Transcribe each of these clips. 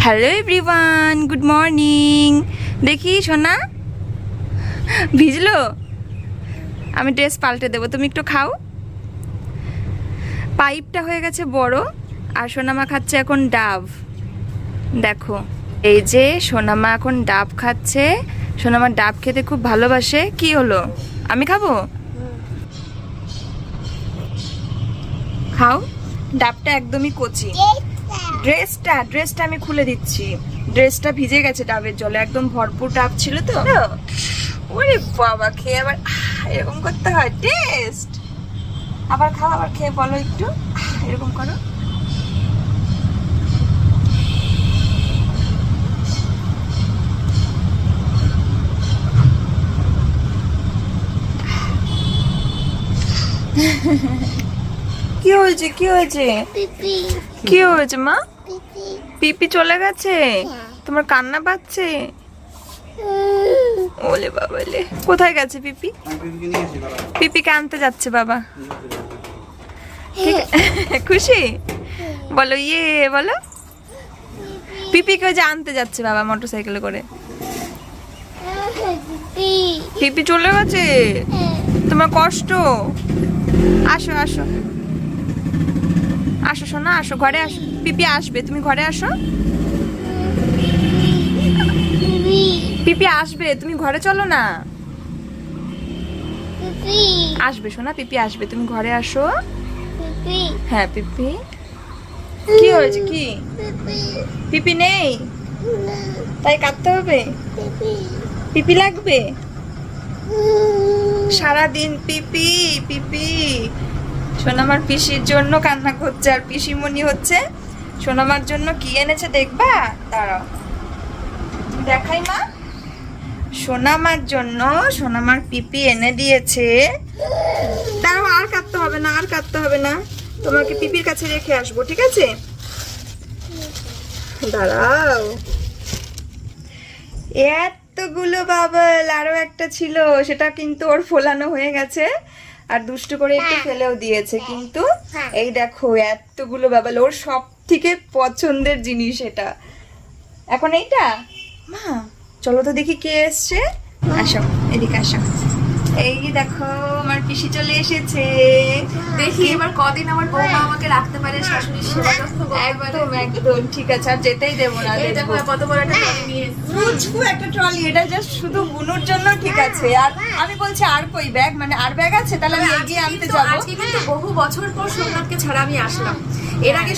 Hello everyone, good morning. দেখি সোনা ভিজলো, আমি ড্রেস পাল্টে দেবো, তুমি একটু খাও। পাইপটা হয়ে গেছে বড়, আর সোনামা খাচ্ছে এখন ডাব। দেখো এই যে সোনামা এখন ডাব খাচ্ছে। সোনামা ডাব খেতে খুব ভালোবাসে। কি হলো, আমি খাবো? খাও। ডাবটা একদমই কচি। ড্রেসটা আমি খুলে দিচ্ছি। ড্রেসটা ভিজে গেছে ডাবের জলে, একদম ভরপুর ডাব ছিল তো। ওরে বাবা, খেয়ে আবার এরকম করতে হয়? টেস্ট। আবার খাও, আবার খেয়ে বলো একটু, এরকম করো। কি হয়েছে, কি হয়েছে, কি হয়েছে মা? পিপি চলে গেছে? তোমার কান্না পাচ্ছে? ওলে বাবালে, কোথায় গেছে পিপি? পিপিকে আনতে যাচ্ছে বাবা। খুশি বলো, ইয়ে বলো। পিপিকে যে আনতে যাচ্ছে বাবা মোটরসাইকেলে করে। পিপি চলে গেছে, তোমার কষ্ট। আসো আসো আসো সোনা, আসো ঘরে আসো। পিপি আসবে, তুমি ঘরে আসো। পিপি আসবে, তুমি ঘরে চলো না। আসবে সোনা, পিপি আসবে, তুমি ঘরে আসো। হ্যাঁ পিপি, কি হয়েছে? কি পিপি নেই তাই কাঁদতে হবে? পিপি লাগবে সারাদিন? পিপি পিপি। সোনামার পিসির জন্য কান্না করছে, আর পিসিমণি হচ্ছে সোনামার জন্য কি এনেছে দেখবা? দাঁড়াও দেখাই মা। সোনামার জন্য সোনামার পিপি এনে দিয়েছে। দাঁড়াও, আর কাঁদতে হবে না, আর কাঁদতে হবে না, তোমাকে পিপির কাছে রেখে আসবো, ঠিক আছে? দাঁড়াও। এতগুলো বাবল, আরো একটা ছিল, সেটা কিন্তু ওর ফোলানো হয়ে গেছে, আর দুষ্টু করে একটু ফেলেও দিয়েছে। কিন্তু এই দেখো এতগুলো বাবল, ওর সব থেকে পছন্দের জিনিস এটা। এখন এইটা মা, চলো তো দেখি কে এসছে। আসো এদিকে আসো। এই দেখো আমার পিসি চলে এসেছে। দেখি এবার কদিন আমার বৌমা আমাকে রাখতে পারে, শাশুড়ির সেবা যত্ন করতে পারে। একদম একদম ঠিক আছে, আর যেতেই দেবো না। এই দেখো কত বড় একটা ট্রলি নিয়ে এসেছি। ফুচকু একটা ট্রলি, এটা জাস্ট শুধু বুনুর জন্য, ঠিক আছে? আর আমি বলছি আর কই ব্যাগ, মানে আর ব্যাগ আছে? তাহলে আমি এগিয়ে আনতে যাবো। আজকে কিন্তু বহু বছর পর সোমনাথকে ছাড়া আমি আসলাম। এর আগে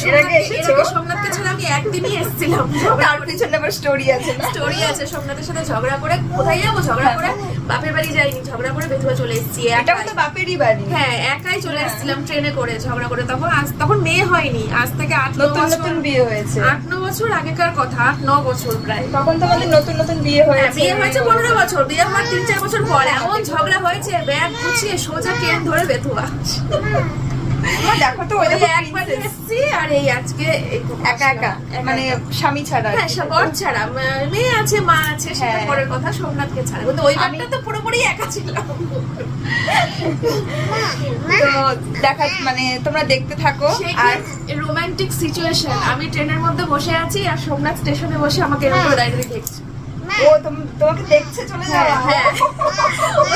সোমনাথকে ছাড়া আমি একদিনই এসেছিলাম। তার পিছনে আবার স্টোরি আছে না? স্টোরি আছে। সোমনাথের সাথে ঝগড়া করে কোথায় যাবো, ঝগড়া করে বাপের বাড়ি যাইনি, ঝগড়া করে বেথুয়া চলে এসেছি। এটাও তো বাপেরই বাড়ি। হ্যাঁ, একাই চলে এসেছিলাম ট্রেনে করে, ঝগড়া করে। তখন মেয়ে হয়নি, আজ থেকে 8-9 বছর নতুন বিয়ে হয়েছে। 8-9 বছর আগেকার কথা, 8-9 বছর প্রায়। তখন তোমাদের নতুন বিয়ে হয়েছে। বিয়ে হয়েছে 15 বছর, বিয়ে হওয়ার 3-4 বছর পরে এমন ঝগড়া হয়েছে, ব্যাগ গুছিয়ে সোজা ট্রেন ধরে বেথুয়া। দেখো তো, ওই দেখো একবার এসেছি, আর এই আজকে একা একা, মানে স্বামী ছাড়া। হ্যাঁ, বর ছাড়া, মেয়ে আছে, মা আছে, সেটা পরের কথা, সোমনাথকে ছাড়া। কিন্তু ওই বারটা তো পুরোপুরি একা ছিলাম। তো দেখা, মানে তোমরা দেখতে থাকো। আর রোমান্টিক সিচুয়েশন, আমি ট্রেনের মধ্যে বসে আছি আর সোমনাথ স্টেশনে বসে আমাকে এরকম করে দাঁড়িয়ে দেখছে। ও তোমাকে দেখছে চলে যাওয়া? হ্যাঁ,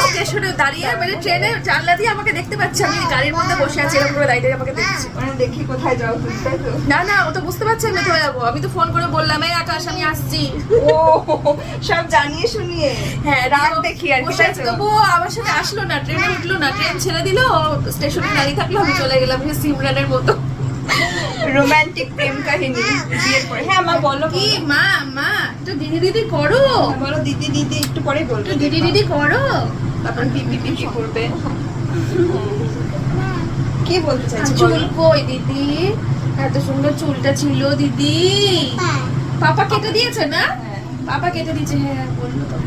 স্টেশনে দাঁড়িয়ে, মানে ট্রেনের জানলা দিয়ে আমাকে দেখতে পাচ্ছে, আমি গাড়ির মধ্যে বসে আছি, এরকম করে দাঁড়িয়ে আমাকে দেখছে। মানে দেখি কোথায় যাও তুমি, তাই তো? না, ও তো বুঝতে পারছে আমি কোথায় যাবো। আমি তো ফোন করে বললাম, এই আকাশ আমি আসছি। ও সব জানিয়ে শুনিয়ে। হ্যাঁ, রাগ দেখি আর কি। তবুও আমার সাথে আসলো না, ট্রেনে উঠলো না, ট্রেন ছেড়ে দিল, স্টেশনে দাঁড়িয়ে থাকলো, আমি চলে গেলাম সিমরানের মতো। রোমান্টিক প্রেম কাহিনী বিয়ের পরে। হ্যাঁ মা বলো। কি মা একটু দিদি করো। বলো দিদি একটু পরে বলবো। দিদি করো, তখন পিপি করবে। কি বলতে চাইছো? চুল কই দিদি? এত সুন্দর চুলটা ছিল দিদি। পাপা কেটে দিয়েছে না? পাপা কেটে দিয়েছে। হ্যাঁ বললো তো।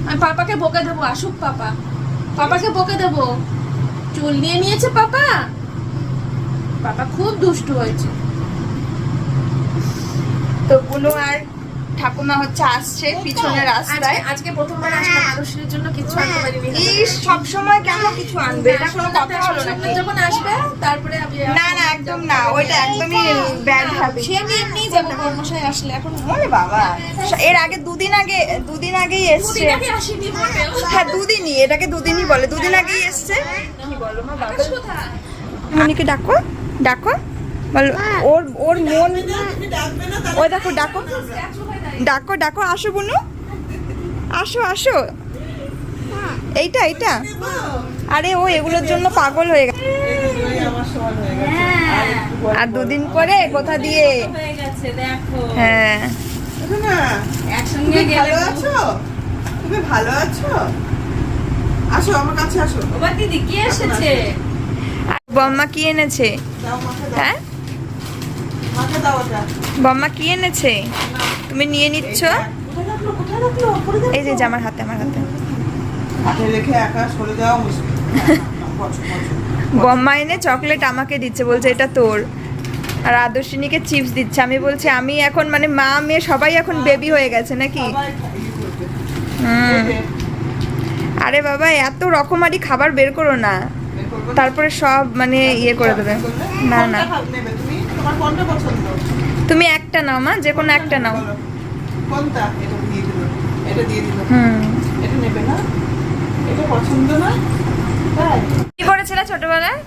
আমি পাপাকে বকে দেবো, আসুক পাপাকে বকে দেবো। চুল নিয়ে নিয়েছে পাপা খুব দুষ্টু হয়েছে। তো বুনু আর ঠাকুমা হচ্ছে আসছে পিছনের রাস্তায়। আজকে প্রথমবার আসলাম, মানুষের জন্য কিছু আনতে পারিনি। ইস, সব সময় কেন কিছু আনবে? এটা কোনো কথা হলো নাকি? যখন আসবে তারপরে আমি না না, একদম না, ওইটা একদমই ব্যাড হ্যাবিট। সে আমি এমনিই যাবো কর্মশাই আসলে। এখন ওরে বাবা, এর আগে দুদিন আগেই এসছে। আগে আসিনি মোটেও। হ্যাঁ, দুদিনই, এটাকে দুদিনই বলে, দুদিন আগেই এসছে। কি বলো মা, বাবা কোথায়? মনিকে ডাকো, ডাকো, বলো ওর মন। ওই দেখো, ডাকো ডাকো ডাকো, আসো বুনু, আসো আসো। এইটা এইটা, আরে ও এগুলোর জন্য পাগল হয়ে গেছে। আর দুদিন পরে কোথা দিয়ে, হয়ে গেছে দেখো। হ্যাঁ একসঙ্গে গেলে তুমি ভালো আছো? আসো আমার কাছে আসো। ওবা দিদি কি এসেছে? বম্মা কি এনেছে? দাও মাকে দাও। হ্যাঁ, মাকে দাও ওটা। বম্মা কি এনেছে? তুমি নিয়ে নিচ্ছ? কোথায় রাখলো? কোথায় রাখলো? পড়ে যাবে। এই যে আমার হাতে, আমার হাতে। হাতে রেখে একা সরে যাওয়া মুশকিল। বসো, বসো। বম্মা এনে চকলেট আমাকে দিচ্ছে, বলছে এটা তোর। আর আদর্শিনীকে চিপস দিচ্ছে। আমি বলছি আমি এখন মানে মা মেয়ে সবাই এখন বেবি হয়ে গেছে নাকি? সবাই ইয়ে করবে। হুম। এই যে, আরে বাবা, এত রকমারি খাবার বের করো না, বের করবো না? তারপরে সব মানে ইয়ে করে দেবে। না না, কোনটা নেবে তুমি? তোমার কোনটা পছন্দ? তুমি একটা নাও মা, যে কোনো একটা নাও। বলো। কোনটা? এটা দিয়ে দিল। এটা দিয়ে দিল। হুম। এটা নেবে না? এটা পছন্দ না? তাই? কি করেছিলে ছোটবেলায়?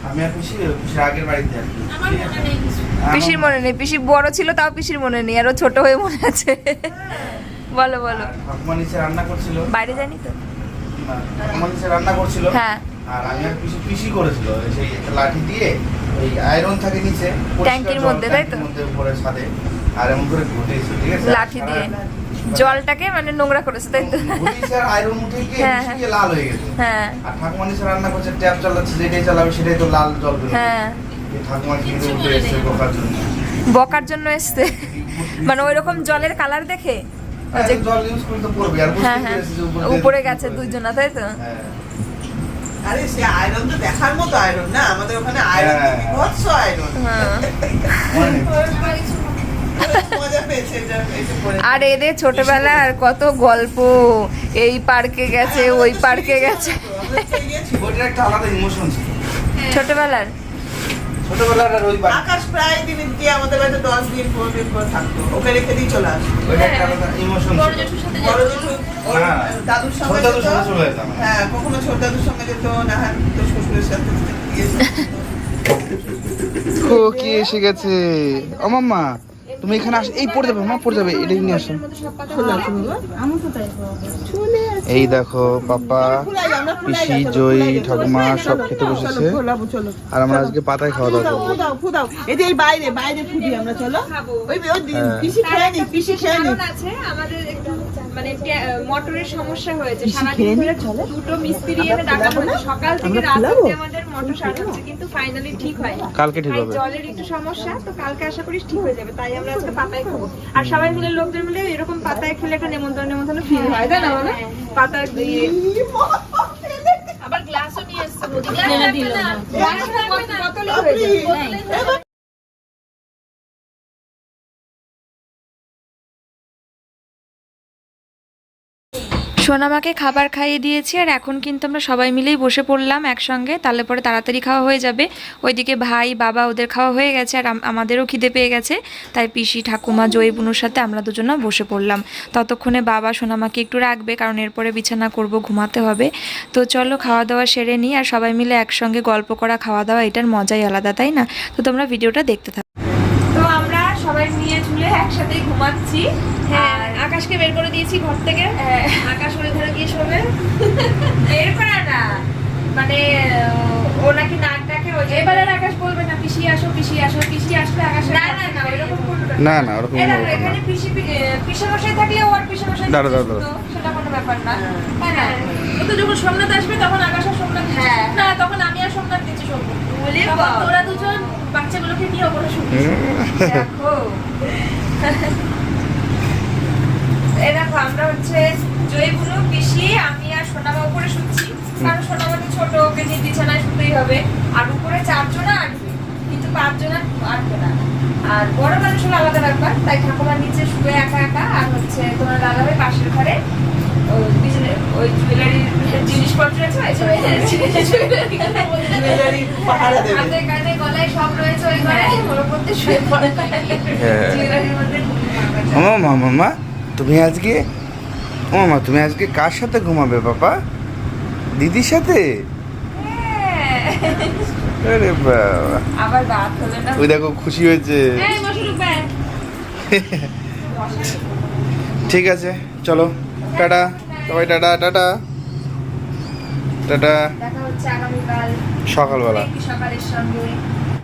আমি আর পিসির আগের বাড়িতে আর কি। আমার মনে নেই কিছু। পিসির মনে নেই? পিসি বড় ছিল তাও পিসির মনে নেই, আর ও ছোট হয়ে মনে আছে। বলো বলো। ঠাকুমা নিচে রান্না করছিল। বাইরে জানি তো। না, ঠাকুমা নিচে রান্না করছিল। হ্যাঁ। আর আমি আর পিসি করেছিল সেই একটা লাঠি দিয়ে, ওই আয়রন থাকে নিচে পরিষ্কার ট্যাঙ্কির জল, মধ্যে, তাই তো? ট্যাঙ্কির মধ্যে উপরে ছাদে, আর এমন করে ঘুরিয়েছে, ঠিক আছে? লাঠি দিয়ে জলটাকে মানে নোংরা করেছে, তাই তো? ঘুরিয়েছে আর আয়রন উঠে গিয়ে হ্যাঁ, পিসি গিয়ে লাল হয়ে গেছে। হ্যাঁ আর ঠাকুমা নিচে রান্না করছে, ট্যাপ চালাচ্ছে, যেটাই চালাবে সেটাই তো লাল জল বেরোবে। হ্যাঁ। এই ঠাকুমা কিন্তু উঠে এসছে বোকার জন্য। বকার জন্য এসছে, মানে ওই রকম জলের কালার দেখে। ওই যে- জল ইউজ করতে পড়বে আর হ্যাঁ বুঝতে হ্যাঁ, পেরেছে যে উপরে উপরে দিয়ে গেছে করেছে। দুইজনা, তাই তো? হ্যাঁ। আরে সে আয়রন তো দেখার মতো আয়রন না, আমাদের ওখানে আয়রন হ্যাঁ। বিভৎস আয়রন। হ্যাঁ। মানে মজা পেয়েছে এটা এসে পড়ে। আর এদের ছোটবেলার কত গল্প, এই পার্কে গেছে, ওই পার্কে গেছে। আমরা তো গিয়েছি। ওইটার একটা আলাদা ইমোশন ছিল ছোটবেলার ছোটবেলার, আর ওই আকাশ প্রায় দিন দিয়ে আমাদের বাড়িতে 10 দিন 15 দিন করে থাকতো, ওকে রেখে দিয়ে চলে আসতো। ওইটা একটা আলাদা ইমোশন বড় ছিল। জেঠুর সাথে বড় যেত। জেঠু ওর হ্যাঁ। দাদুর সঙ্গে ছোট দাদুর যেত। সাথে চলে যেতাম। হ্যাঁ, কখনো ছোট দাদুর সঙ্গে যেত, না হয় তো শ্বশুরের সাথে গিয়েছে। ও কি এসে গেছে? ও মাম্মা, তুমি এখানে আস, এই পড়ে যাবে মা, পড়ে যাবে, এটা নিয়ে আসো। এই দেখো পাপা, পিসি, জয়ী, ঠাকুমা সব খেতে বসেছে। চলো আর আমরা আজকে পাতায় খাওয়া দাওয়া করবো। ফুদাও এই যে এই বাইরে বাইরে ফুদি আমরা, চলো ওই পিসি খেয়ে নি, পিসি খেয়ে নি। কারণ আছে আমাদের একটু মানে মোটরের সমস্যা হয়েছে, পিসি সারাদিন খেয়ে নি, ধরে চলো। দুটো মিস্ত্রি এনে ডাকানো হয়েছে, সকাল থেকে আমরা রাত খোলাবো? অবধি আমাদের মোটর সারানো হচ্ছে, কিন্তু ফাইনালি ঠিক হয়। কালকে ঠিক হবে। জলের একটু সমস্যা, তো কালকে আশা করি ঠিক হয়ে যাবে, তাই আমরা আজকে পাতায় খাবো। আর সবাই মিলে লোকজন মিলে এরকম পাতায় খেলে একটা নেমন্তন্ন ফিল হয়, তাই না বলো? পাতায় দিয়ে আবার গ্লাসও নিয়ে এসেছে বৌদি। না, গ্লাস না, দিল না, না। বোতলে হয়ে যাবে। সোনামাকে খাবার খাইয়ে দিয়েছি, আর এখন কিন্তু আমরা সবাই মিলেই বসে পড়লাম একসঙ্গে, তাহলে পরে তাড়াতাড়ি খাওয়া হয়ে যাবে। ওইদিকে ভাই বাবা ওদের খাওয়া হয়ে গেছে, আর আমাদেরও খিদে পেয়ে গেছে, তাই পিসি ঠাকুমা জয়ী বুনুর সাথে আমরা দুজনা বসে পড়লাম। ততক্ষণে বাবা সোনামাকে একটু রাখবে, কারণ এরপরে বিছানা করব, ঘুমাতে হবে। তো চলো খাওয়া দাওয়া সেরে নিই, আর সবাই মিলে একসঙ্গে গল্প করা, খাওয়া দাওয়া, এটার মজাই আলাদা, তাই না? তো তোমরা ভিডিওটা দেখতে থাকো। তো আমরা সবাই নিয়ে ঝুলে একসাথেই ঘুমাচ্ছি। হ্যাঁ, আকাশকে বের করে দিয়েছি ঘর থেকে। আকাশ ওই ঘরে গিয়ে শোবে। বের করা না, মানে ও নাকি নাক ডাকে, ওই যে- এবারে আকাশ বলবে না পিসি আসো পিসি আসো, পিসি আসলে আকাশ না না না, ওইরকম করবে না। না না, ওরকম এই কোনো দেখো, ব্যাপার না। এখানে পিসে মশাই থাকলে ও আর পিসে মশাই দাঁড়াও, থাকলে দাঁড়াও, শুধু, সেটা কোনো ব্যাপার না, তাই না? ও তো যখন সোমনাথ আসবে তখন আকাশ আর সোমনাথ দিচ্ছে। হ্যাঁ। না, তখন আমি আর সোমনাথ দিচ্ছি শোবো। বলে তখন বাবা। তোরা দুজন বাচ্চাগুলোকে নিয়ে ওপরে শুবি। দেখো এই দেখো, আমরা হচ্ছে জয়ী বুনু, পিসি, আমি আর সোনামা উপরে শুচ্ছি, কারণ সোনামা তো ছোট, ওকে নিয়ে বিছানায় শুতেই হবে। আর উপরে 4 জন আসবে, কিন্তু 5 জন আটবে না। আর বড় মানুষ হলো আলাদা ব্যাপার, তাই ঠাকুমার নিচে শুয়ে একা একা, আর হচ্ছে তোমার দাদা ভাই পাশের ঘরে ওই জুয়েলারির জিনিসপত্র আছে, জুয়েলারি পাহারা দেবে। হাতে কানে গলায় সব রয়েছে ওই ঘরে, ওর উপর দিয়ে শুয়ে পড়ে হ্যাঁ। জুয়েলারির মধ্যে। মামা তুমি আজকে তুমি আজকে কার সাথে ঘুমাবে পাপা? দিদির সাথে? হ্যাঁ। আরে বাবা, আবার রাত হলে না, ওই দেখো খুশি হয়েছে। এই মশরুফ ভাই ঠিক আছে চলো, টাটা সবাই, টাটা টাটা টাটা। দেখা হচ্ছে আগামীকাল সকালবেলা। সকালের সঙ্গে।